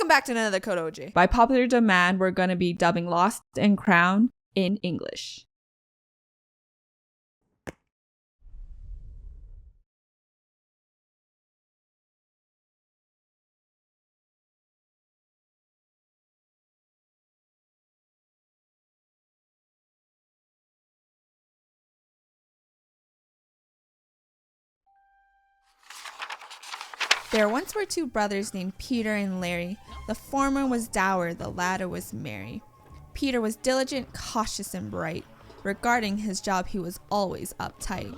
Welcome back to another Code OG. By popular demand, we're going to be dubbing Lost and Crown in English. There once were two brothers named Peter and Larry. The former was dour, the latter was merry. Peter was diligent, cautious, and bright. Regarding his job, he was always uptight.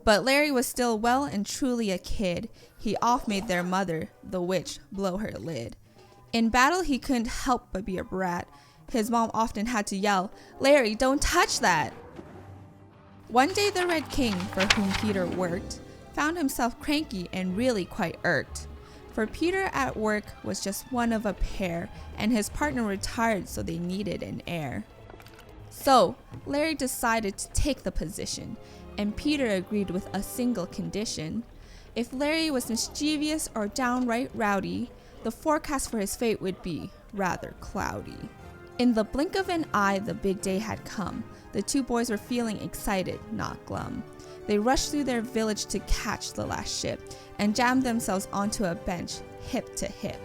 But Larry was still well and truly a kid. He oft made their mother, the witch, blow her lid. In battle, he couldn't help but be a brat. His mom often had to yell, "Larry, don't touch that!" One day the Red King, for whom Peter worked, found himself cranky and really quite irked. For Peter at work was just one of a pair, and his partner retired, so they needed an heir. So Larry decided to take the position, and Peter agreed with a single condition. If Larry was mischievous or downright rowdy, the forecast for his fate would be rather cloudy. In the blink of an eye, the big day had come. The two boys were feeling excited, not glum. They rushed through their village to catch the last ship and jammed themselves onto a bench, hip to hip.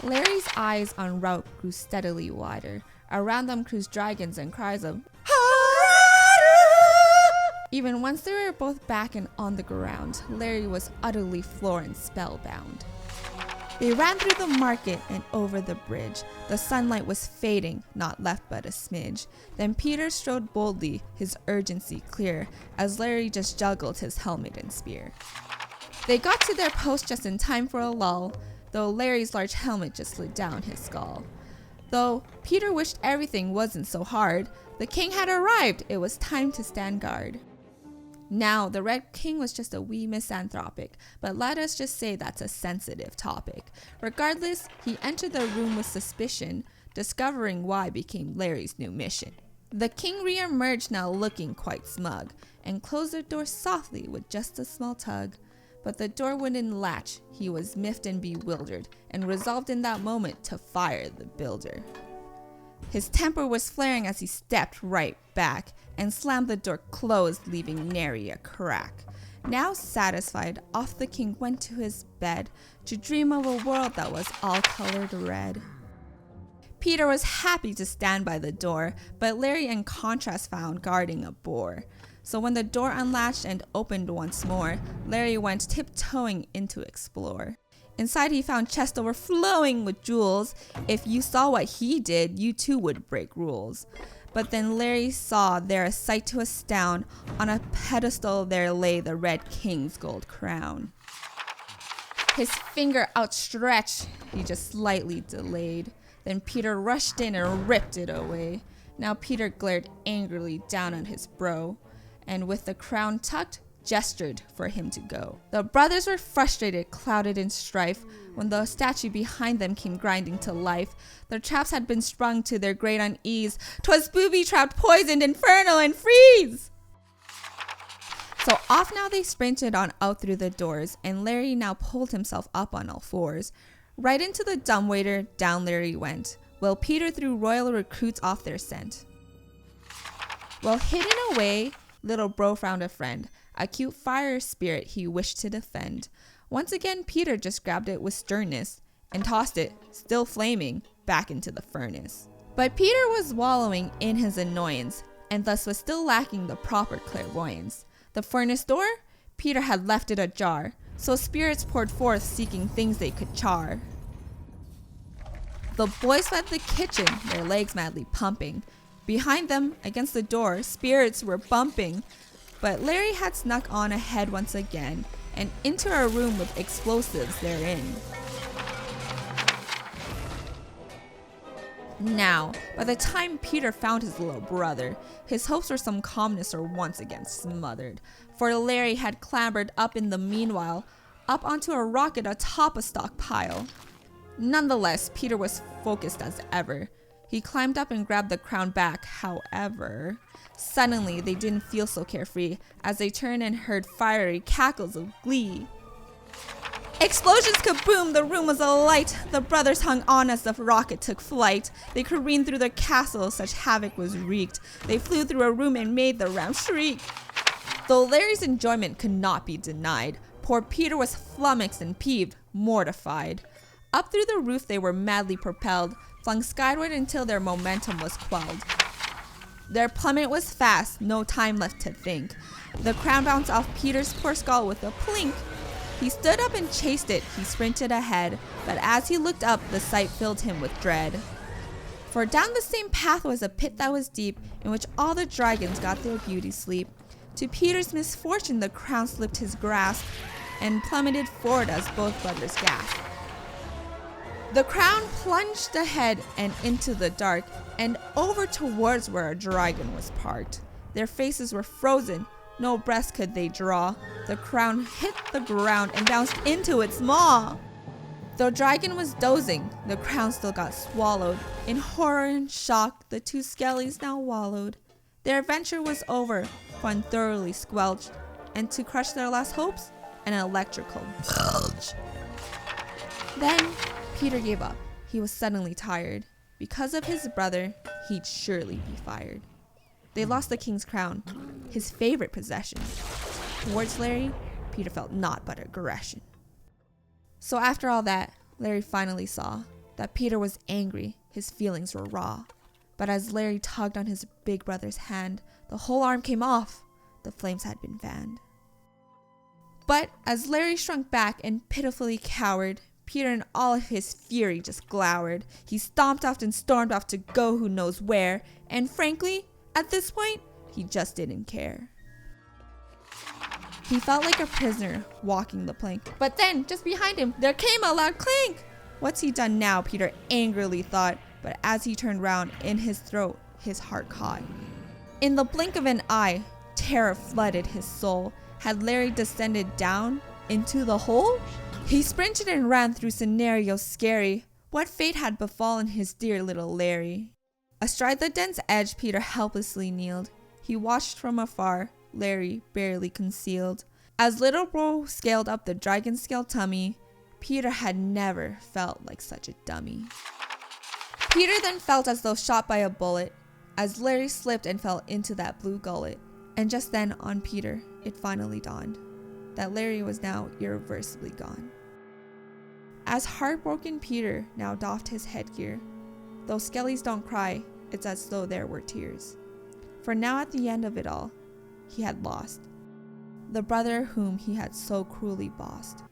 Larry's eyes en route grew steadily wider. Around them cruised dragons and cries of Even once they were both back and on the ground, Larry was utterly floored and spellbound. They ran through the market and over the bridge. The sunlight was fading, not left but a smidge. Then Peter strode boldly, his urgency clear, as Larry just juggled his helmet and spear. They got to their post just in time for a lull, though Larry's large helmet just slid down his skull. Though Peter wished everything wasn't so hard, the king had arrived. It was time to stand guard. Now, the Red King was just a wee misanthropic, but let us just say that's a sensitive topic. Regardless, he entered the room with suspicion, discovering why became Larry's new mission. The king re-emerged now looking quite smug, and closed the door softly with just a small tug. But the door wouldn't latch. He was miffed and bewildered, and resolved in that moment to fire the builder. His temper was flaring as he stepped right back and slammed the door closed, leaving nary a crack. Now satisfied, off the king went to his bed to dream of a world that was all colored red. Peter was happy to stand by the door, but Larry in contrast found guarding a bore. So when the door unlatched and opened once more, Larry went tiptoeing in to explore. Inside he found chests overflowing with jewels. If you saw what he did, you too would break rules. But then Larry saw there a sight to astound. On a pedestal there lay the Red King's gold crown. His finger outstretched, he just slightly delayed. Then Peter rushed in and ripped it away. Now Peter glared angrily down at his bro, and with the crown tucked, gestured for him to go. The brothers were frustrated, clouded in strife, when the statue behind them came grinding to life. Their traps had been sprung to their great unease. 'Twas booby-trapped, poisoned, infernal, and freeze! So off now they sprinted on out through the doors, and Larry now pulled himself up on all fours. Right into the dumbwaiter, down Larry went, while Peter threw royal recruits off their scent. Well, hidden away, little bro found a friend, a cute fire spirit he wished to defend. Once again, Peter just grabbed it with sternness and tossed it, still flaming, back into the furnace. But Peter was wallowing in his annoyance, and thus was still lacking the proper clairvoyance. The furnace door? Peter had left it ajar, so spirits poured forth seeking things they could char. The boys fled the kitchen, their legs madly pumping. Behind them, against the door, spirits were bumping. But Larry had snuck on ahead once again, and into a room with explosives therein. Now, by the time Peter found his little brother, his hopes for some calmness were once again smothered, for Larry had clambered up in the meanwhile, up onto a rocket atop a stockpile. Nonetheless, Peter was focused as ever. He climbed up and grabbed the crown back, however. Suddenly, they didn't feel so carefree as they turned and heard fiery cackles of glee. Explosions kaboom, the room was alight. The brothers hung on as the rocket took flight. They careened through their castle, such havoc was wreaked. They flew through a room and made the round shriek. Though Larry's enjoyment could not be denied, poor Peter was flummoxed and peeved, mortified. Up through the roof they were madly propelled, flung skyward until their momentum was quelled. Their plummet was fast, no time left to think. The crown bounced off Peter's poor skull with a plink. He stood up and chased it, he sprinted ahead, but as he looked up, the sight filled him with dread. For down the same path was a pit that was deep, in which all the dragons got their beauty sleep. To Peter's misfortune, the crown slipped his grasp and plummeted forward as both brothers gasped. The crown plunged ahead and into the dark, and over towards where a dragon was parked. Their faces were frozen, no breath could they draw. The crown hit the ground and bounced into its maw. Though dragon was dozing, the crown still got swallowed. In horror and shock, the two skellies now wallowed. Their adventure was over, fun thoroughly squelched, and to crush their last hopes, an electrical bulge. Then Peter gave up. He was suddenly tired. Because of his brother, he'd surely be fired. They lost the king's crown, his favorite possession. Towards Larry, Peter felt naught but aggression. So after all that, Larry finally saw that Peter was angry, his feelings were raw. But as Larry tugged on his big brother's hand, the whole arm came off. The flames had been fanned. But as Larry shrunk back and pitifully cowered, Peter in all of his fury just glowered. He stomped off and stormed off to go who knows where, and frankly, at this point, he just didn't care. He felt like a prisoner walking the plank. But then, just behind him, there came a loud clink. What's he done now, Peter angrily thought, but as he turned round, in his throat, his heart caught. In the blink of an eye, terror flooded his soul. Had Larry descended down into the hole? He sprinted and ran through scenarios scary. What fate had befallen his dear little Larry? Astride the dense edge, Peter helplessly kneeled. He watched from afar, Larry barely concealed. As little bro scaled up the dragon scale tummy, Peter had never felt like such a dummy. Peter then felt as though shot by a bullet, as Larry slipped and fell into that blue gullet. And just then, on Peter, it finally dawned that Larry was now irreversibly gone. As heartbroken Peter now doffed his headgear, though skellies don't cry, it's as though there were tears. For now at the end of it all, he had lost the brother whom he had so cruelly bossed.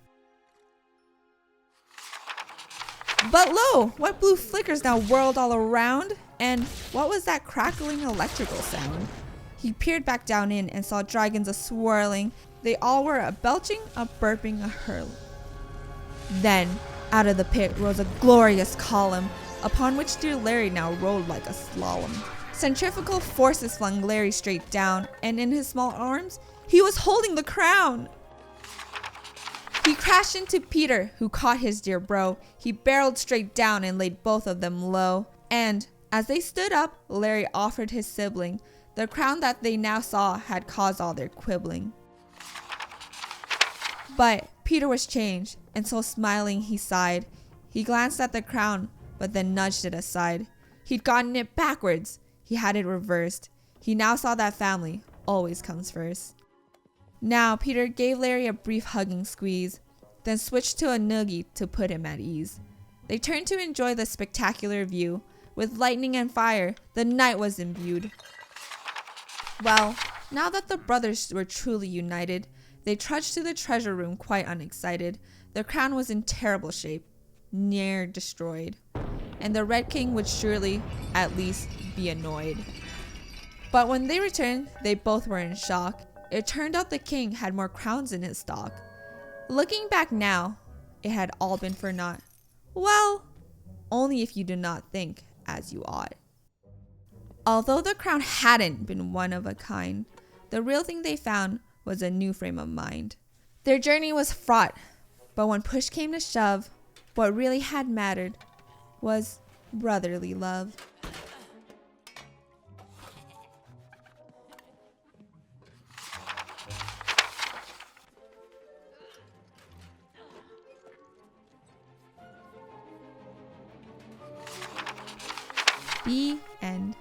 But lo, what blue flickers now whirled all around? And what was that crackling electrical sound? He peered back down in and saw dragons a-swirling. They all were a-belching, a-burping, a-hurling. Then, out of the pit rose a glorious column, upon which dear Larry now rolled like a slalom. Centrifugal forces flung Larry straight down, and in his small arms, he was holding the crown. He crashed into Peter, who caught his dear bro. He barreled straight down and laid both of them low. And, as they stood up, Larry offered his sibling the crown that they now saw had caused all their quibbling. But Peter was changed, and so smiling he sighed. He glanced at the crown, but then nudged it aside. He'd gotten it backwards. He had it reversed. He now saw that family always comes first. Now Peter gave Larry a brief hugging squeeze, then switched to a noogie to put him at ease. They turned to enjoy the spectacular view. With lightning and fire, the night was imbued. Well, now that the brothers were truly united, they trudged to the treasure room quite unexcited. The crown was in terrible shape, near destroyed, and the Red King would surely, at least, be annoyed. But when they returned, they both were in shock. It turned out the king had more crowns in his stock. Looking back now, it had all been for naught. Well, only if you do not think as you ought. Although the crown hadn't been one of a kind, the real thing they found was a new frame of mind. Their journey was fraught, but when push came to shove, what really had mattered was brotherly love. The end.